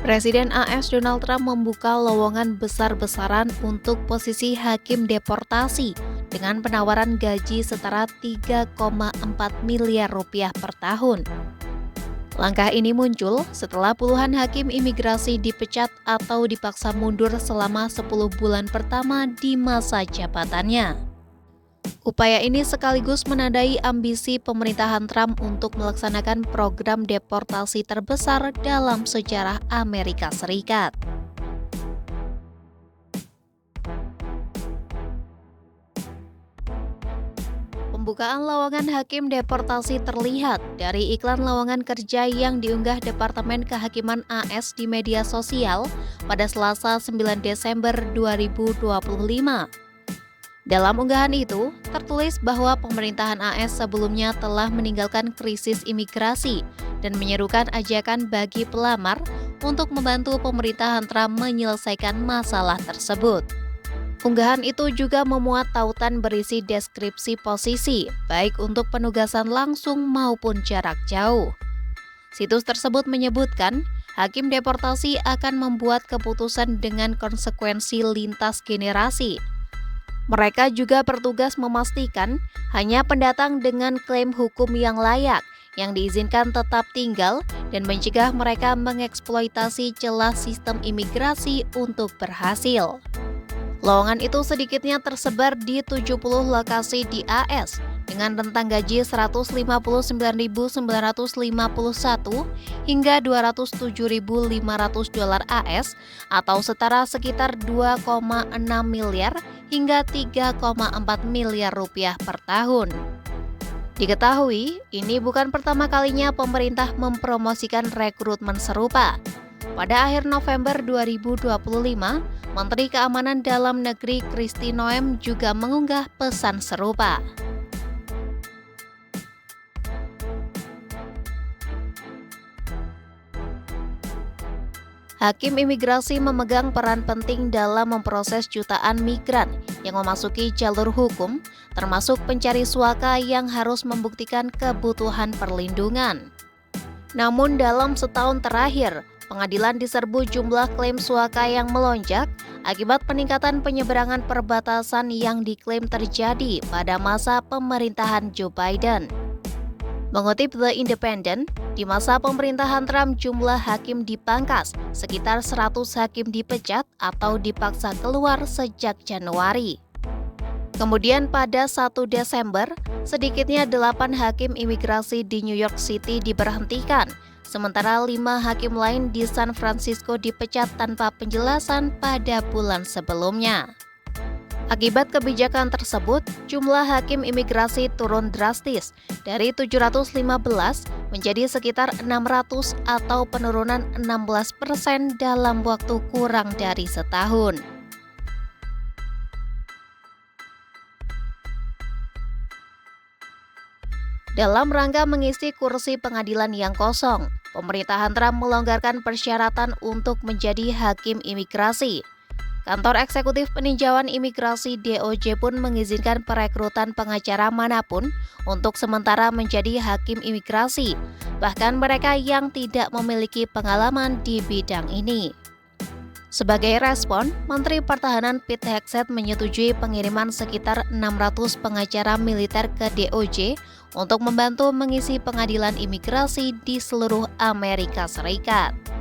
Presiden AS Donald Trump membuka lowongan besar-besaran untuk posisi hakim deportasi dengan penawaran gaji setara 3,4 miliar rupiah per tahun. Langkah ini muncul setelah puluhan hakim imigrasi dipecat atau dipaksa mundur selama 10 bulan pertama di masa jabatannya. Upaya ini sekaligus menandai ambisi pemerintahan Trump untuk melaksanakan program deportasi terbesar dalam sejarah Amerika Serikat. Pembukaan lowongan hakim deportasi terlihat dari iklan lowongan kerja yang diunggah Departemen Kehakiman AS di media sosial pada Selasa 9 Desember 2025. Dalam unggahan itu, tertulis bahwa pemerintahan AS sebelumnya telah meninggalkan krisis imigrasi dan menyerukan ajakan bagi pelamar untuk membantu pemerintahan Trump menyelesaikan masalah tersebut. Unggahan itu juga memuat tautan berisi deskripsi posisi, baik untuk penugasan langsung maupun jarak jauh. Situs tersebut menyebutkan, hakim deportasi akan membuat keputusan dengan konsekuensi lintas generasi. Mereka juga bertugas memastikan hanya pendatang dengan klaim hukum yang layak, yang diizinkan tetap tinggal, dan mencegah mereka mengeksploitasi celah sistem imigrasi untuk berhasil. Lowongan itu sedikitnya tersebar di 70 lokasi di AS dengan rentang gaji 159.951 hingga 207.500 dolar AS atau setara sekitar 2,6 miliar hingga 3,4 miliar rupiah per tahun. Diketahui, ini bukan pertama kalinya pemerintah mempromosikan rekrutmen serupa. Pada akhir November 2025, Menteri Keamanan Dalam Negeri Kristi Noem juga mengunggah pesan serupa. Hakim imigrasi memegang peran penting dalam memproses jutaan migran yang memasuki jalur hukum, termasuk pencari suaka yang harus membuktikan kebutuhan perlindungan. Namun dalam setahun terakhir, pengadilan diserbu jumlah klaim suaka yang melonjak akibat peningkatan penyeberangan perbatasan yang diklaim terjadi pada masa pemerintahan Joe Biden. Mengutip The Independent, di masa pemerintahan Trump jumlah hakim dipangkas, sekitar 100 hakim dipecat atau dipaksa keluar sejak Januari. Kemudian pada 1 Desember, sedikitnya 8 hakim imigrasi di New York City diberhentikan, sementara 5 hakim lain di San Francisco dipecat tanpa penjelasan pada bulan sebelumnya. Akibat kebijakan tersebut, jumlah hakim imigrasi turun drastis dari 715 menjadi sekitar 600 atau penurunan 16% dalam waktu kurang dari setahun. Dalam rangka mengisi kursi pengadilan yang kosong, pemerintahan Trump melonggarkan persyaratan untuk menjadi hakim imigrasi. Kantor Eksekutif Peninjauan Imigrasi DOJ pun mengizinkan perekrutan pengacara manapun untuk sementara menjadi hakim imigrasi, bahkan mereka yang tidak memiliki pengalaman di bidang ini. Sebagai respon, Menteri Pertahanan Pete Hegseth menyetujui pengiriman sekitar 600 pengacara militer ke DOJ untuk membantu mengisi pengadilan imigrasi di seluruh Amerika Serikat.